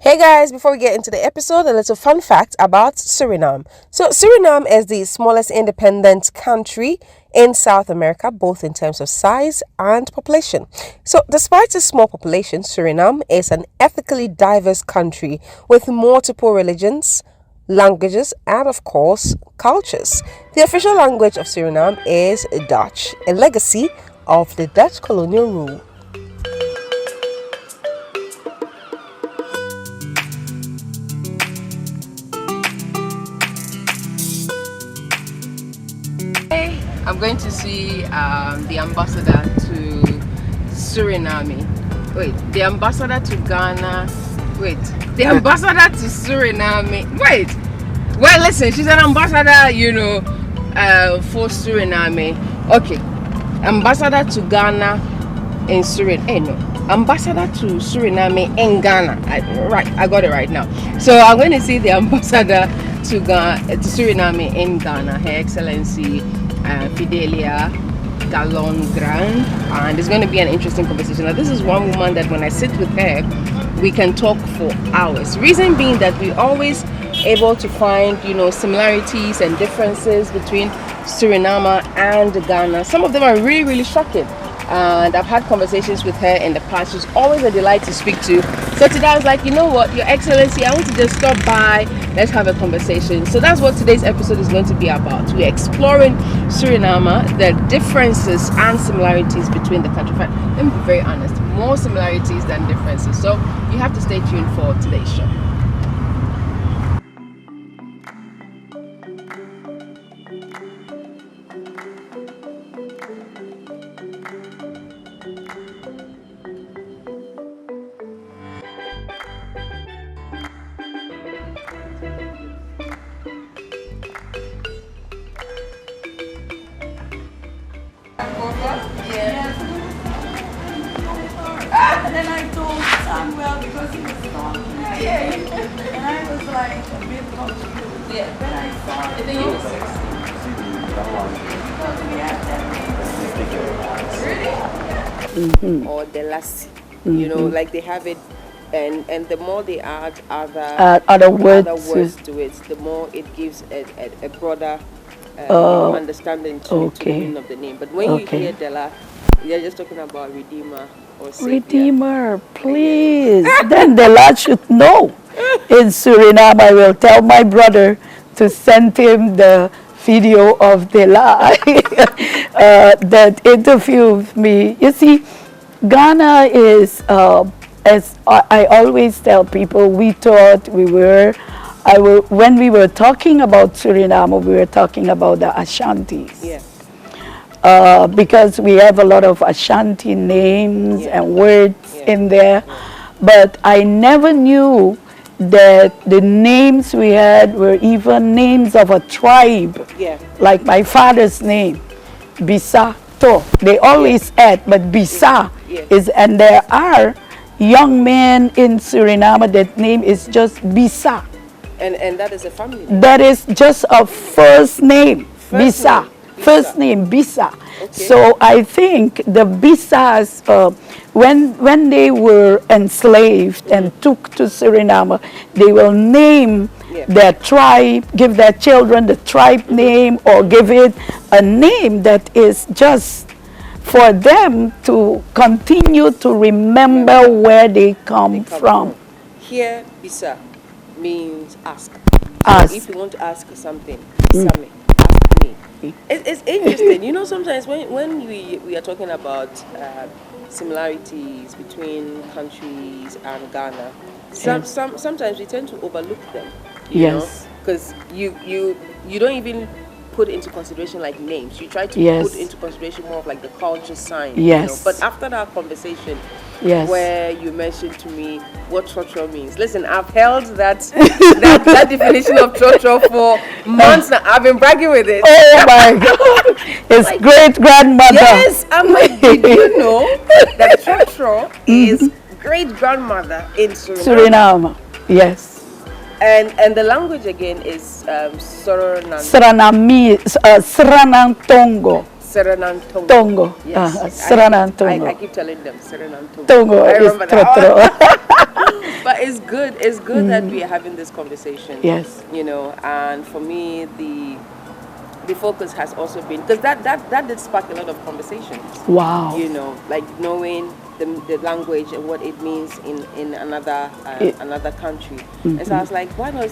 Hey guys, before we get into the episode, a little fun fact about Suriname. So, Suriname is the smallest independent country in South America, both in terms of size and population. So, despite its small population, Suriname is an ethnically diverse country with multiple religions, languages, and of course, cultures. The official language of Suriname is Dutch, a legacy of the Dutch colonial rule. I'm going to see the ambassador to Suriname. Wait, the ambassador to Ghana. Wait, the ambassador to Suriname. Wait, well, listen, she's an ambassador, for Suriname. Okay, ambassador to Ghana in Suriname. No, ambassador to Suriname in Ghana. I got it right now. So I'm going to see the ambassador to Suriname in Ghana, Her Excellency Fidelia Gallon Grand, and it's going to be an interesting conversation. Now, this is one woman that when I sit with her, we can talk for hours. Reason being that we're always able to find, similarities and differences between Suriname and Ghana. Some of them are really, really shocking. And I've had conversations with her in the past. She's always a delight to speak to. So today I was like, you know what, Your Excellency, I want to just stop by. Let's have a conversation. So that's what today's episode is going to be about. We're exploring Suriname, the differences and similarities between the country. Let me be very honest, more similarities than differences. So you have to stay tuned for today's show. And then I told Samuel because he was talking. And I was like a bit confused. Then I saw it. think it was 60. Because we have that Really? Or the last, like they have it, and the more they add other words to it, the more it gives a broader understanding to the meaning of the name. But when you hear Dela, you're just talking about Redeemer or Savior. Redeemer, please. Then the Lord should know. In Suriname, I will tell my brother to send him the video of Dela that interviewed me. You see, Ghana is, as I always tell people, we thought we were, when we were talking about Suriname, we were talking about the Ashantis. Yeah. Because we have a lot of Ashanti names and words in there. But I never knew that the names we had were even names of a tribe. Like my father's name, Bisa To. They always add, but Bisa is, and there are young men in Suriname that name is just Bisa. And that is a family name? That is just a first name, Bisa. First name, Bisa. Okay. So I think the Bisas, when they were enslaved and took to Suriname, they will name their tribe, give their children the tribe name, or give it a name that is just for them to continue to remember where they come from. Here, Bisa means ask. Ask. So if you want to ask something, Bisa me. It's interesting, sometimes when we are talking about similarities between countries and Ghana, sometimes we tend to overlook them. Because you don't even put into consideration like names. You try to put into consideration more of like the culture sign. But after that conversation, where you mentioned to me what trotro means. Listen, I've held that definition of trotro for months now. I've been bragging with it. Oh my God! It's like, great grandmother. Yes, I'm like, did you know that trotro is great grandmother in Suriname? Yes. And the language again is Suriname. Suriname, Suriname Tongo. Suriname Tongo. Tongo. Yes. Suriname Tongo. I keep telling them Suriname Tongo. Tongo I is remember that trotro. But it's good. It's good that we are having this conversation. Yes. You know, and for me, the focus has also been because that did spark a lot of conversations. Wow. You know, like knowing the language and what it means in another another country. And so I was like, why not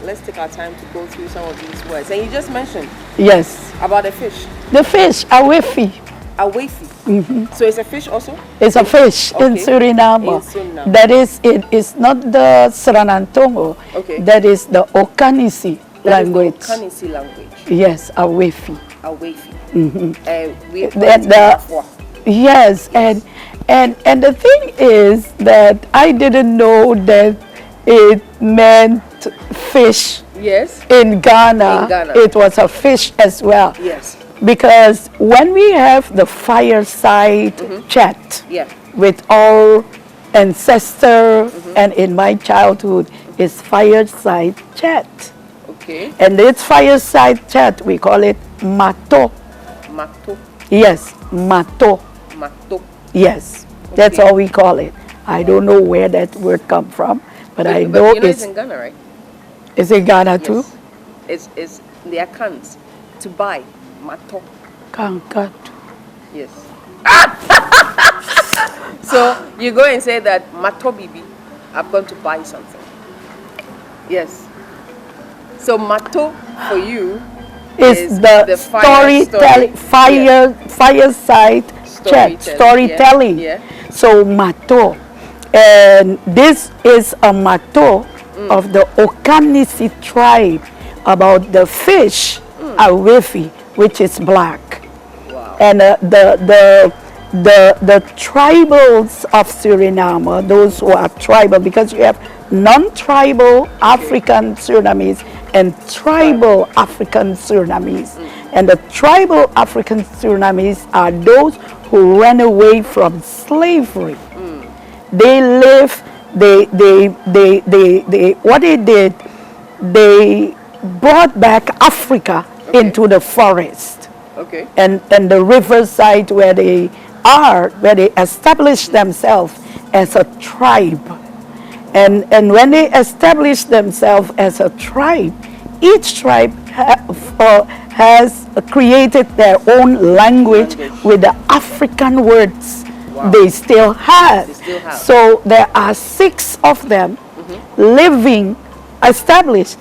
let's take our time to go through some of these words. And you just mentioned Yes. about the fish, The fish, awefi. awefi. So it's a fish also. It's a fish in Okay. Suriname. In Suriname. That is, it is not the Suriname Tongo. Okay. That is the Okanisi language. That is the Kanisi language. Yes, awefi. Awefi. We The- Yes, and the thing is that I didn't know that it meant fish. Yes. In Ghana, In Ghana. it was a fish as well. Yes. Because when we have the fireside chat Yeah. with our ancestor, and in my childhood, it's fireside chat. Okay. And this fireside chat, we call it mato. Mato. Yes, mato. Mato. Yes, that's Okay. all we call it. I don't know where that word come from, but I know you know it's it's in Ghana, right? is in Ghana too. Yes. It's the accounts to buy. Mato. Kankat. Yes. So you go and say that Mato Bibi, I'm going to buy something. Yes. So Mato for you Is the storytelling, fireside chat, storytelling. Yeah. So mato, and this is a mato of the Okanisi tribe about the fish awefi, which is black. Wow. And the tribals of Suriname, those who are tribal, because you have non-tribal African Surinamese and tribal African Surinamese. And the tribal African Surinamese are those who ran away from slavery. They live, what they did, they brought back Africa into the forest. Okay. And the riverside where they are, where they established themselves as a tribe. And when they established themselves as a tribe, each tribe has created their own language with the African words. Wow. They still have. They still have. So there are 6 of them living, established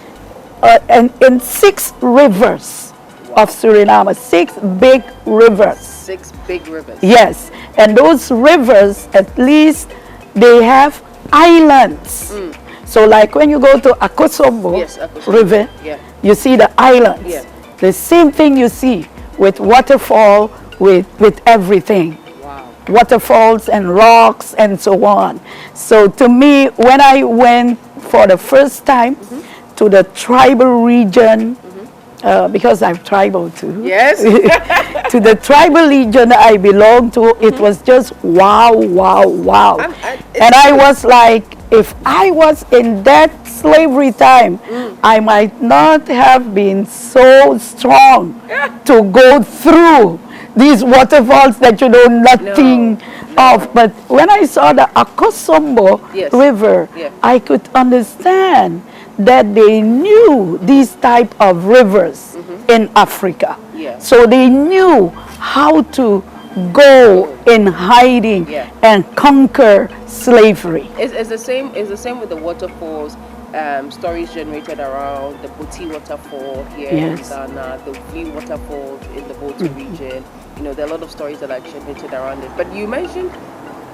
in 6 rivers of Suriname, 6 big rivers. 6 big rivers. Yes, and those rivers, at least, they have islands. So like when you go to Akosombo Yes, Akosombo. River, Yeah. you see the islands. Yeah. The same thing you see with waterfall, with everything. Wow. Waterfalls and rocks and so on. So to me, when I went for the first time to the tribal region, because I'm tribal too. Yes. To the tribal region I belong to, it was just wow, wow, wow. And I was like, if I was in that slavery time, I might not have been so strong to go through these waterfalls that you know nothing of. But when I saw the Akosombo Yes. River, Yeah. I could understand that they knew these type of rivers in Africa. Yeah. So they knew how to go in hiding Yeah. and conquer slavery. It's the same. It's the same with the waterfalls. Stories generated around the Boti waterfall here Yes. in Ghana, the V waterfall in the Boti region. You know, there are a lot of stories that are generated around it. But you mentioned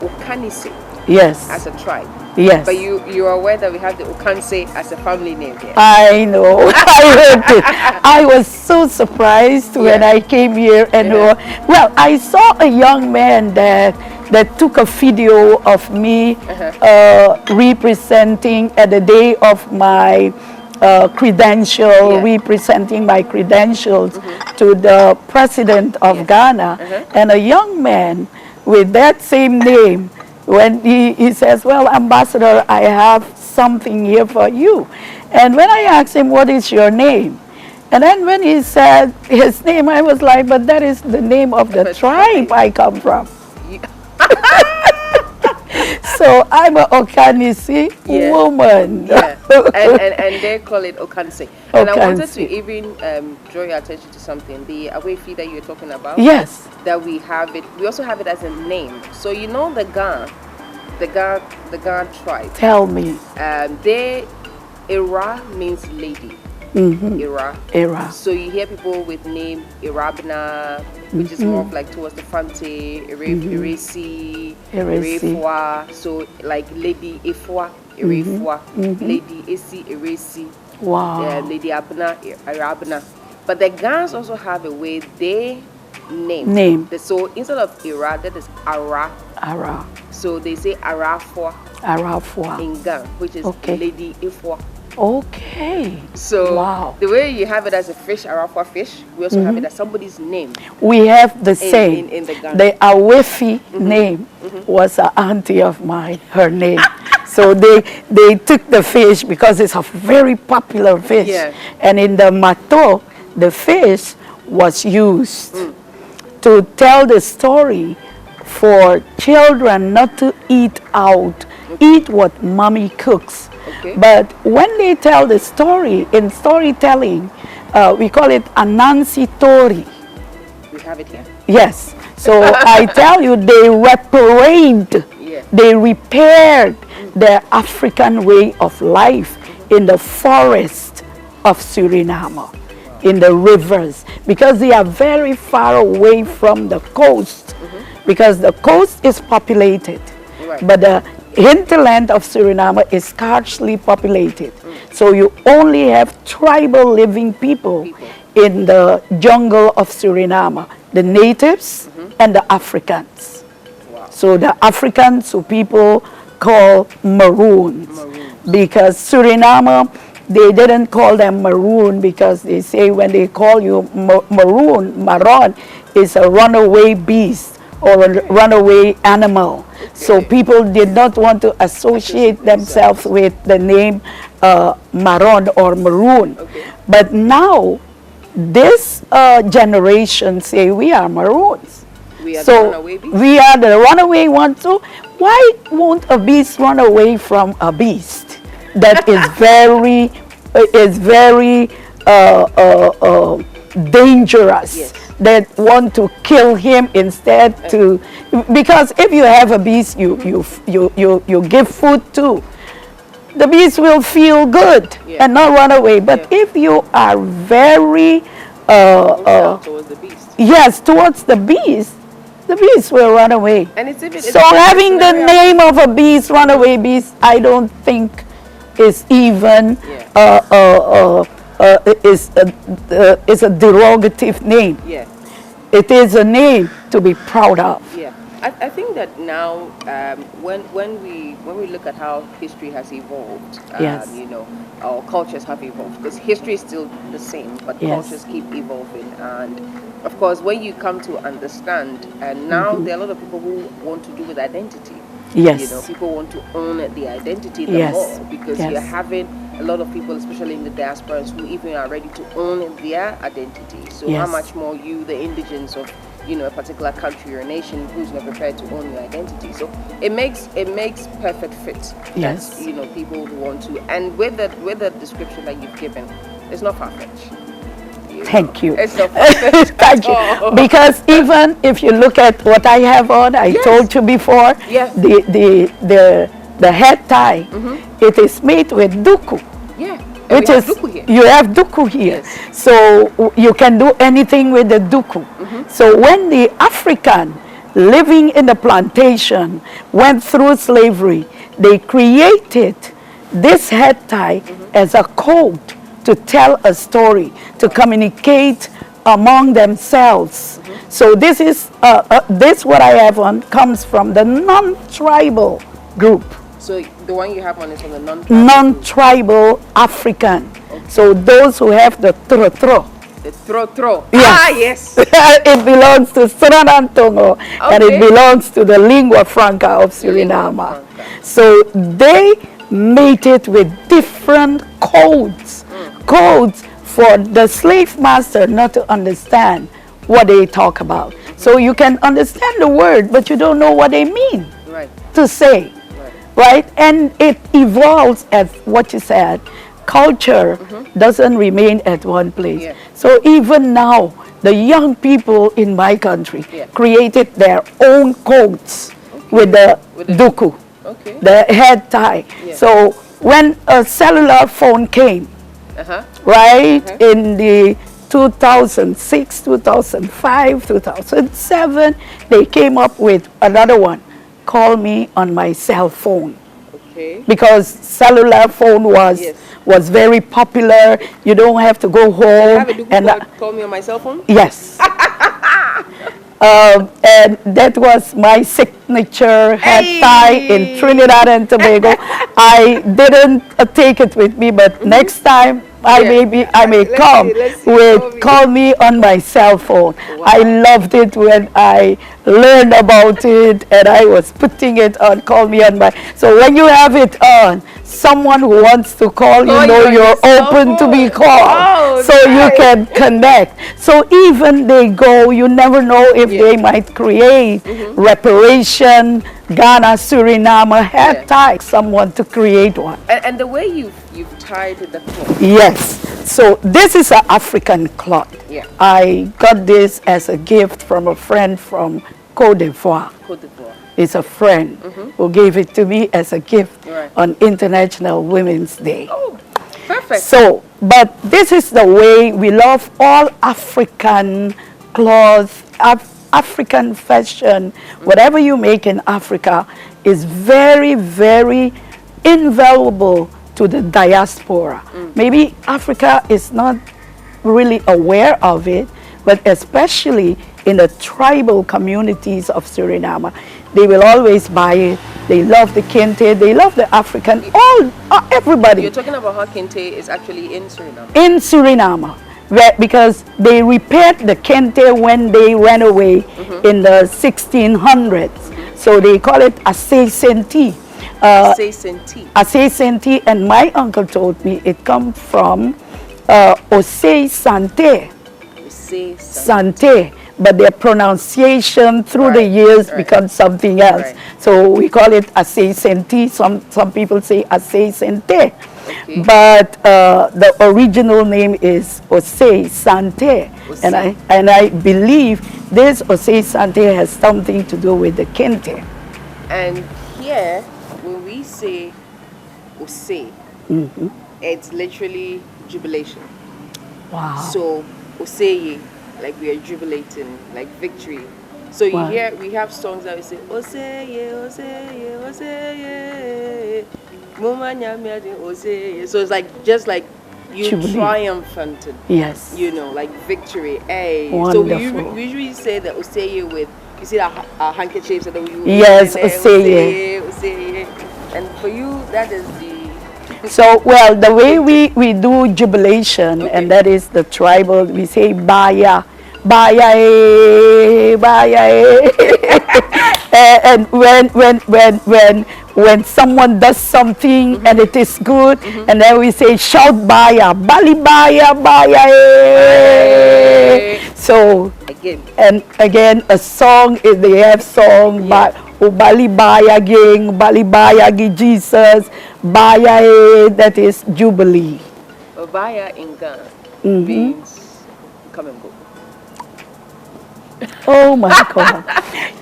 Okanisi Yes. as a tribe. Yes. But you are aware that we have the Okanse as a family name here. I know. I heard it. I was so surprised when Yeah. I came here and well, I saw a young man that took a video of me representing at the day of my credential, representing my credentials to the president of Ghana, and a young man with that same name. When he says, well, Ambassador, I have something here for you. And when I asked him, what is your name? And then when he said his name, I was like, but that is the name of the tribe I come from. So I'm an Okanisi woman. Yeah. and they call it Okansi. And I wanted to even draw your attention to something. The away fee that you're talking about. Yes. That we have it. We also have it as a name. So you know the Ga tribe. Tell me. Ira means lady. Ira. So you hear people with name Irabna, which is more of like towards the Fante, Iresi, Irefua. So like Lady Ifwa, Irefua, Lady Esi, Iresi. Wow. Lady Abna, Irabna. But the Gans also have a way they name. So instead of Ira, that is Ara. Ara. So they say Arafua. Arafua. In Gan, which is Lady Ifwa. Okay. So the way you have it as a fish, Arafua fish, we also have it as somebody's name. We have the same. In the Ghana. The Awefi name was an auntie of mine, her name. So they took the fish because it's a very popular fish. Yeah. And in the Mato, the fish was used to tell the story for children not to eat out, eat what mommy cooks. Okay. But when they tell the story, in storytelling, we call it Anansi Tori. We have it here. Yes. So I tell you, they they repaired their African way of life in the forest of Suriname, in the rivers, because they are very far away from the coast, because the coast is populated, but the hinterland of Suriname is scarcely populated. So you only have tribal living people in the jungle of Suriname, the natives and the Africans. So the Africans who people call maroons. Because Suriname, they didn't call them maroon because they say when they call you maroon is a runaway beast or a runaway animal. So people did not want to associate themselves with the name Maron or Maroon. But now, this generation say we are Maroons. We are so the runaway beast? We are the runaway ones. So why won't a beast run away from a beast that is very dangerous? Yes. That want to kill him instead to, because if you have a beast you give food to, the beast will feel good and not run away. But if you are very towards the beast. Yes, towards the beast will run away. And it's so having the name of a beast, runaway beast, I don't think is even is a derogative name. Yeah. It is a name to be proud of. Yeah. I think that now when we look at how history has evolved, you know, our cultures have evolved, because history is still the same, but cultures keep evolving. And of course, when you come to understand, and now there are a lot of people who want to do with identity. Yes. You know, people want to own the identity more, because you're having a lot of people, especially in the diasporas, who even are ready to own their identity. So how much more you, the indigents of, you know, a particular country or nation, who's not prepared to own your identity? So it makes perfect fit. Yes. That, you know, people who want to, and with the description that you've given, it's not far-fetched. Thank you. It's not far-fetched. Thank you. Because even if you look at what I have on, I told you before, the head tie, it is made with duku. Yeah. Which is, you have duku here. Yes. So you can do anything with the duku. So when the African living in the plantation went through slavery, they created this head tie as a code to tell a story, to communicate among themselves. So this is this what I have on comes from the non-tribal group. So the one you have on is from the non-tribal African. So those who have the tro-tro. The tro-tro. Yes. Ah, yes. It belongs to Suriname, and it belongs to the lingua franca of Suriname. So they made it with different codes for the slave master not to understand what they talk about. So you can understand the word, but you don't know what they mean Right. to say, right? And it evolves, as what you said. Culture doesn't remain at one place. Yeah. So even now, the young people in my country Yeah. created their own coats with the duku, Okay. the head tie. Yeah. So when a cellular phone came, Uh-huh. right, in the 2006, 2005, 2007, they came up with another one. Call me on my cell phone. Okay. Because cellular phone was Yes. was very popular. You don't have to go I home. have a duku And call me on my cell phone. yes. And that was my signature head tie in Trinidad and Tobago. I didn't take it with me, but next time I may Let's come see, let's see. with call me on my cell phone. Wow. I loved it when I learned about it, and I was putting it on call me on my. So when you have it on, someone who wants to call you Call know you on you're your cell open to be phone. called, Oh, so you nice. can connect. So even they go, you never know if they might create reparation, Ghana, Suriname, have tagged someone to create one. And the way you've tied the cloth. Yes. So this is an African cloth. Yeah. I got this as a gift from a friend from Côte d'Ivoire. Côte d'Ivoire. It's a friend who gave it to me as a gift Right. on International Women's Day. Oh, perfect. So, but this is the way we love all African clothes, African fashion. Whatever you make in Africa is very, very invaluable to the diaspora. Maybe Africa is not really aware of it, but especially in the tribal communities of Suriname, they will always buy it. They love the kente, they love the African, everybody. You're talking about how kente is actually in Suriname. In Suriname, because they repaired the kente when they ran away in the 1600s. So they call it Ase Senti. Say senti. Ase Senti, and my uncle told me it comes from Ose Sante. Say Sante, but their pronunciation through the years becomes something else. Right. So we call it Ase Senti. Some people say Ase Sente. Okay. But the original name is Ose Sante. Ose. And I believe this Ose Sante has something to do with the kente. And here, when we say Ose, it's literally jubilation. Wow. So Oseye, like we are jubilating, like victory. So you Wow. hear, we have songs that we say Oseye, Oseye, Oseye, Muma Nyame Ade Oseye. So it's like just like you Jubilee. triumphant, Yes. you know, like victory. Hey. So Wonderful. we usually say the Oseye with, you see our handkerchiefs that we use. Yes, Oseye, Oseye. And for you, that is the So, well, the way we do jubilation, and that is the tribal, we say baya, baya, baya. And when someone does something and it is good, and then we say shout baya, bali baya, baya. So, and again, a song is they have song, but Bali Baya Ging, Bali Baya Gi Jesus, Baya, that is Jubilee. Obaya in Ghana means come and go. Oh my God.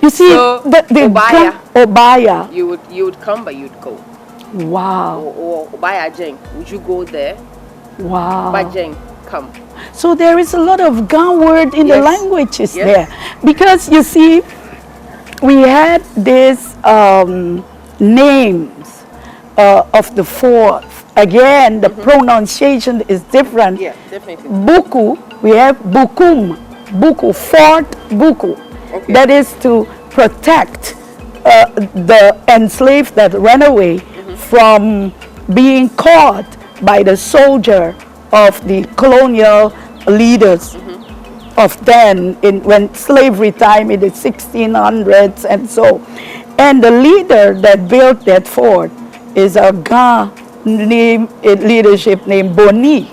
You see, So, the Obaya. Obaya. You would come, but you'd go. Wow. Or Obaya Jeng, would you go there? Wow. Bajeng, come. So there is a lot of Ga word in the Yes. languages Yes. there. Because you see, we had these names of the fourth. Again, the pronunciation is different. Yeah, definitely. Buku, we have bukum, buku, fort buku. Okay. That is to protect the enslaved that ran away from being caught by the soldier of the colonial leaders of then, when slavery time in the 1600s and so. And the leader that built that fort is a Ga leadership named Boni.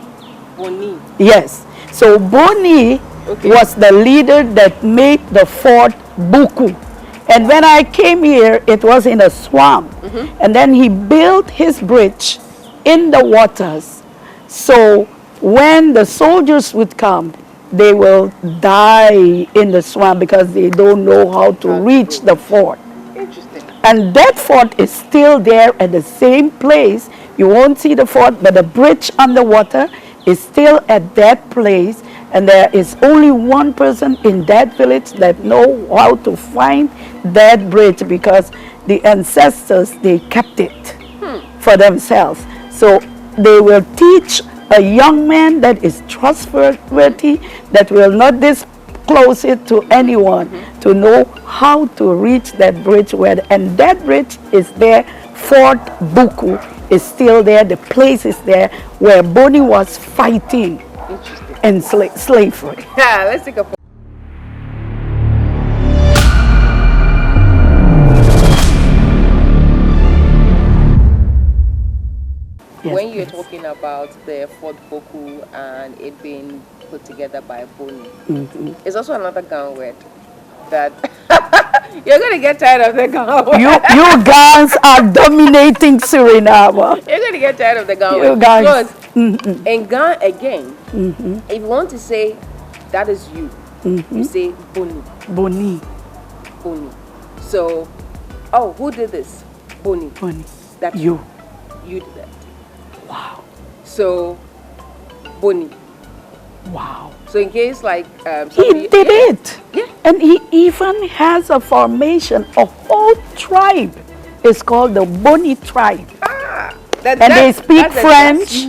Boni. Yes. So Boni was the leader that made the fort Buku. And when I came here, it was in a swamp. And then he built his bridge in the waters. So when the soldiers would come, they will die in the swamp because they don't know how to reach the fort. Interesting. And that fort is still there at the same place. You won't see the fort, but the bridge on the water is still at that place. And there is only one person in that village that know how to find that bridge because the ancestors, they kept it for themselves. So they will teach a young man that is trustworthy, that will not disclose it to anyone, to know how to reach that bridge. And that bridge is there. Fort Buku is still there. The place is there where Boni was fighting and slavery. Yeah, let's take a photo. Yes, When you're please. talking about the Fort Boku and it being put together by Boni, it's also another Gan word that you're going to get tired of the Gan word. You guys are dominating Suriname. You're going to get tired of the Gan You word. guys. Because in Gan, again, if you want to say that is you, you say Boni. Boni. Boni. So, oh, who did this? Boni. Boni. That's You. You did that. Wow. So, Boni. Wow. So in case like He somebody, did it. Yeah. And he even has a formation, a whole tribe. It's called the Boni tribe. And they speak French.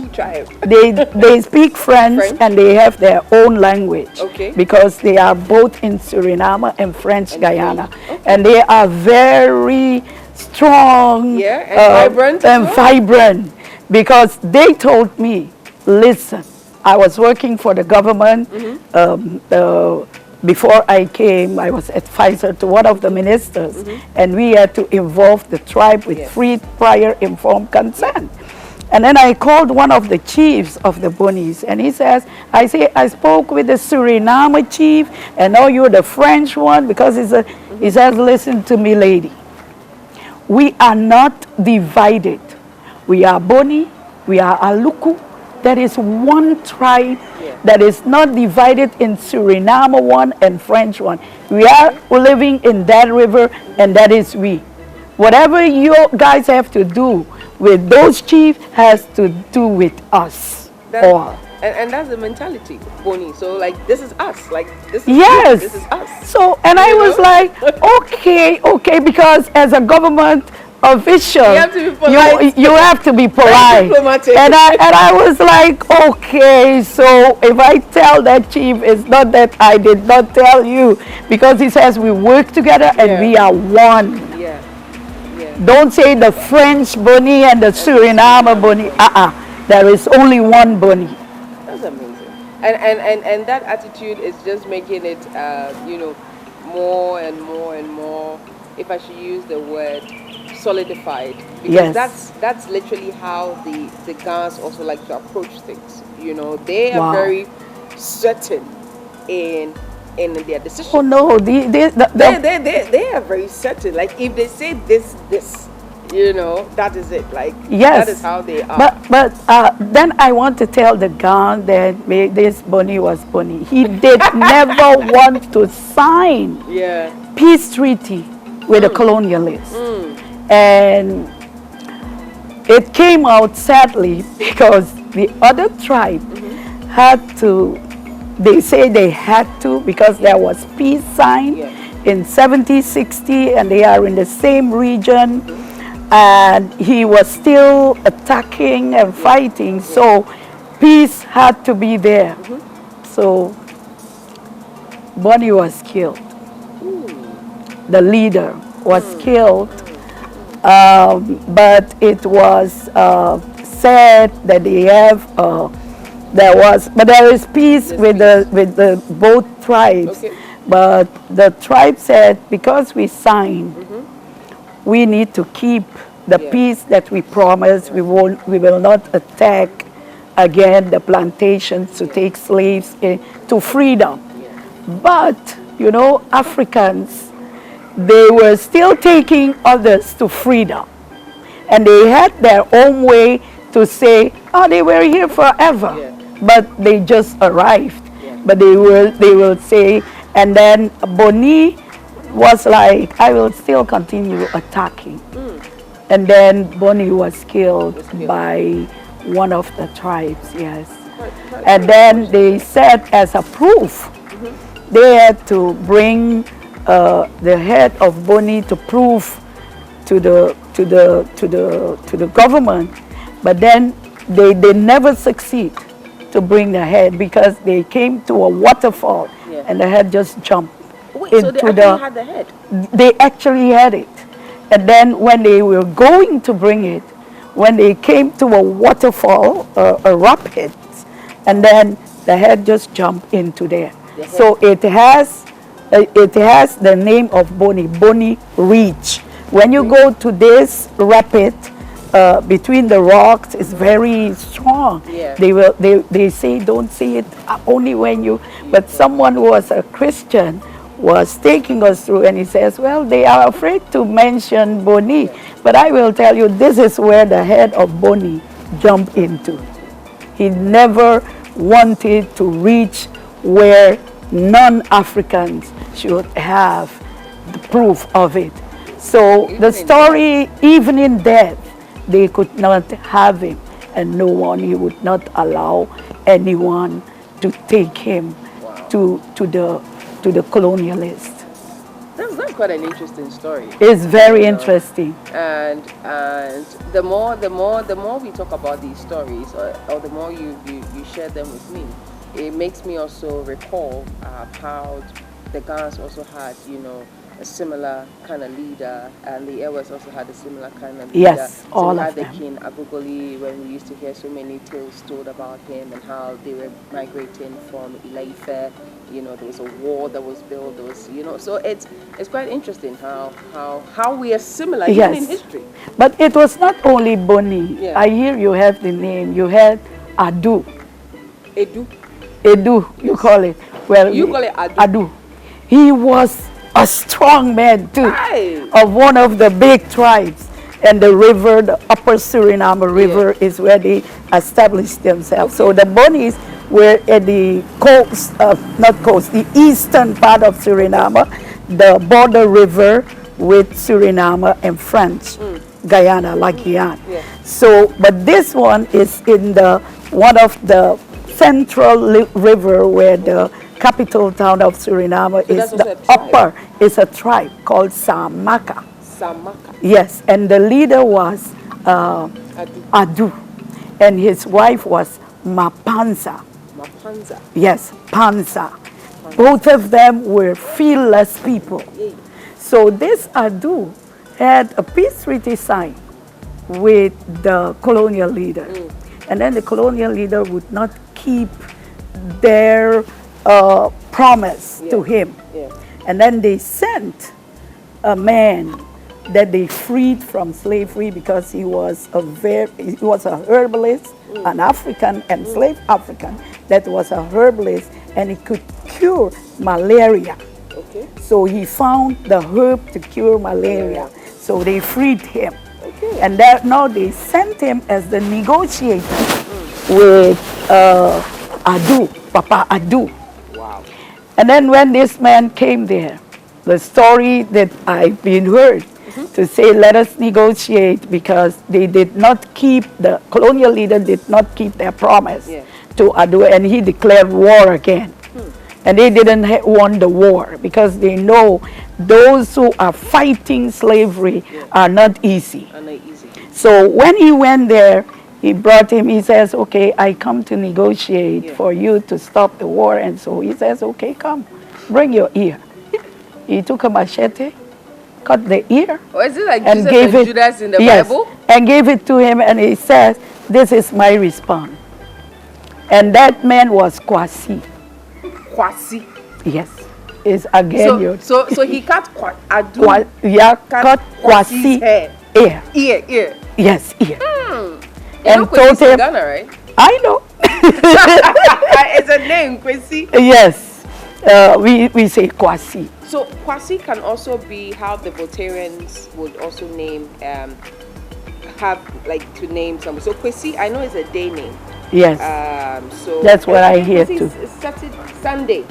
They speak French, and they have their own language. Okay. Because they are both in Suriname and French Guyana. Okay. And they are very strong Yeah, and vibrant as and well. vibrant. Because they told me, listen, I was working for the government. Before I came, I was advisor to one of the ministers, and we had to involve the tribe with free prior informed consent. And then I called one of the chiefs of the Bonis, and he says, I spoke with the Suriname chief, and now you're the French one, because he says, listen to me, lady. We are not divided. We are Boni, we are Aluku. There is one tribe that is not divided in Suriname one and French one. We are living in that river, and that is we. Whatever you guys have to do with those chiefs has to do with us all. And that's the mentality, Boni. So like this is us. Like this is Yes. this is us. So, and I was like, okay, because as a government official, You have to be polite. you have to be polite. diplomatic. And I was like, okay, so if I tell that chief, it's not that I did not tell you, because he says we work together and we are one. Yeah. Don't say the French Boni and the Suriname Boni. There is only one Boni. That's amazing. And that attitude is just making it more and more and more, if I should use the word, solidified, because that's literally how the Gans also like to approach things. They are very certain in their decisions. Oh no, They are very certain. Like if they say this, that is it. Like that is how they are. But then I want to tell the Gan that this Boni was Boni. He did never want to sign peace treaty with the colonialists. And it came out sadly because the other tribe had to, they say they had to, because there was peace signed in 1760, and they are in the same region, and he was still attacking and fighting, so peace had to be there. So Boni was killed. The leader was killed. But it was said that they have there is peace with the both tribes. But the tribe said, because we signed, we need to keep the peace that we promised. We will not attack again the plantations to take slaves to freedom. But, you know, Africans, they were still taking others to freedom. And they had their own way to say, oh, they were here forever. But they just arrived. But they will say, and then Boni was like, I will still continue attacking. And then Boni was killed by one of the tribes, yes. And then they said as a proof, they had to bring the head of Boni to prove to the government, but then they never succeed to bring the head because they came to a waterfall and the head just jumped. Wait, so they actually had the head? They actually had it. And then when they were going to bring it, when they came to a waterfall, a rapid, and then the head just jumped into there. So it has the name of Boni Reach. When you go to this rapid, between the rocks, it's very strong. They say don't see it only when you, but someone who was a Christian was taking us through, and he says, well, they are afraid to mention Boni, but I will tell you, this is where the head of Boni jumped into. He never wanted to reach where non-Africans should have the proof of it. So the story, even in death, they could not have him, and no one, he would not allow anyone to take him to the colonialist. That's quite an interesting story. It's very interesting. And the more we talk about these stories, or the more you share them with me, it makes me also recall how the Ghans also had, you know, a similar kind of leader, and the Ewas also had a similar kind of leader. Yes, so all we of had the them. King Agogoli, when we used to hear so many tales told about him and how they were migrating from Ile-Ife. You know, there was a wall that was built. There was, you know, so it's quite interesting how we are similar even in history. But it was not only Boni. I hear you have the name. You had Adu. Edu, you call it. Well, you call it Adu. Adu. He was a strong man too, of one of the big tribes. And the river, the upper Suriname River, is where they established themselves. So the Bonis were at the coast, the eastern part of Suriname, the border river with Suriname and French, Guyana, like Guyana. So, but this one is in one of the central river where the capital town of Suriname is the upper, is a tribe called Samaka. Yes, and the leader was Adu, and his wife was Mapanza. Yes, Panza. Both of them were fearless people. So this Adu had a peace treaty signed with the colonial leader, and then the colonial leader would not keep their promise to him, and then they sent a man that they freed from slavery because he was a herbalist, an African, and slave African that was a herbalist, and he could cure malaria. So he found the herb to cure malaria. So they freed him. And now they sent him as the negotiator with Adu, Papa Adu. And then when this man came there, the story that I've been heard, to say, let us negotiate, because they did not keep, the colonial leader did not keep their promise to Adu, and he declared war again. And they didn't won the war, because they know those who are fighting slavery are not easy. So when he went there, he brought him, he says, okay, I come to negotiate for you to stop the war. And so he says, okay, come, bring your ear. He took a machete, cut the ear, is it like and Jesus gave and it, Judas in the Bible? and gave it to him, and he says, this is my response. And that man was Kwasi. Kwasi. Yes, is again so he cut Adu. cut Kwasi hair. ear. Ear. Yes, ear. And told him, Ghana, right? I know. It's a name, Kwesi. Yes. We say Kwasi. So Kwasi can also be how the Voltarians would also name, have like to name someone. So Kwesi, I know is a day name. Yes. So That's what I hear Kwesi too. is Sunday.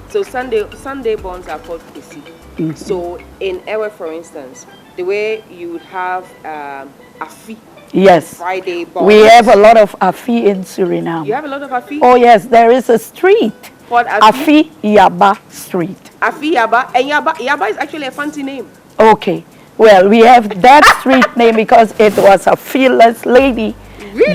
So Sunday borns are called Kwesi. So in Ewe, for instance, the way you would have Afi. Yes. Friday born. We have a lot of Afi in Suriname. You have a lot of Afi? Oh yes, there is a street. Called Afi Yaba Street. Afi Yaba. And Yaba is actually a fancy name. Okay. Well, we have that street name because it was a fearless lady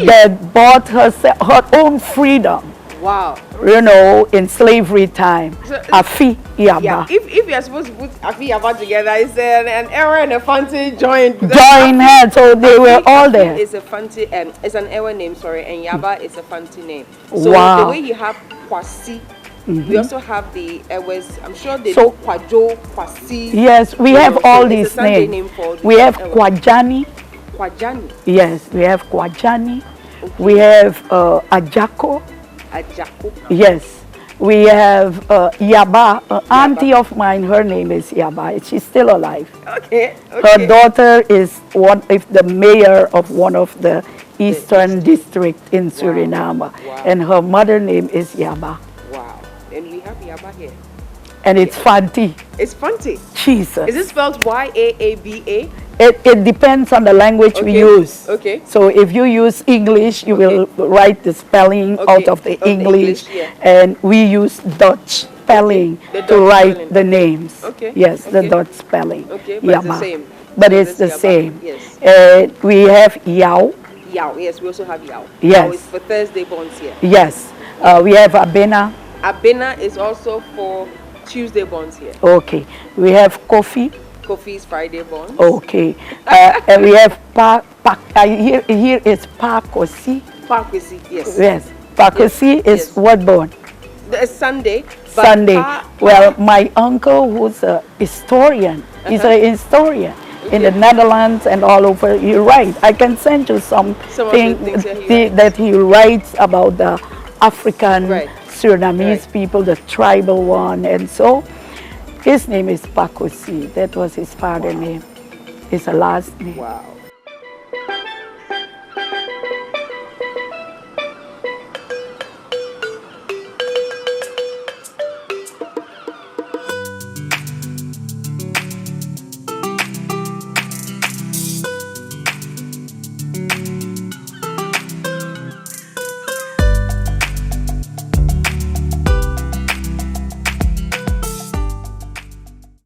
that bought herself her own freedom. Wow. You know, in slavery time. So, Afi Yaba. Yeah. If you're supposed to put Afi Yaba together, it's an error and a fancy joint. Join hands, so they were all there. It's a fancy, it's an error name, sorry, and Yaba is a fancy name. So Wow. the way you have Kwasi, we also have the Ewes. I'm sure they do Kwajo, Kwasi. Yes, we have all these names. Name called we have Ewe. Kwajani. Kwajani. Yes, we have Kwajani. Okay. We have Ajako. Ajako. Yes. We have Yaba. Auntie of mine, her name is Yaba. She's still alive. Okay. Her daughter is the mayor of one of the eastern district in Suriname. Wow. And her mother name is Yaba. Wow. And we have Yaba here. And it's Fanti. It's Fanti. Jesus. Is it spelled Y-A-A-B-A? It depends on the language we use. Okay. So if you use English, you will write the spelling out of the English. And we use Dutch spelling to write the names. Okay. Yes, the Dutch spelling. Okay, but it's the same. But it's the same. Yes. We have Yao. Yao, yes, we also have Yao. Yes. Yao is for Thursday borns here. Yes. We have Abena. Abena is also for Tuesday borns here. Okay. We have Kofi. Kofi is Friday born. Okay. And we have here is Pakosi. Pakwesi, yes. Yes. Pakosi is what born? It's Sunday. Sunday. Well, my uncle, who's a historian, he's a historian in the Netherlands and all over. You're right. I can send you something that he writes about the African Surinamese people, the tribal one, and so. His name is Pakosi. That was his father's name. His last name. Wow.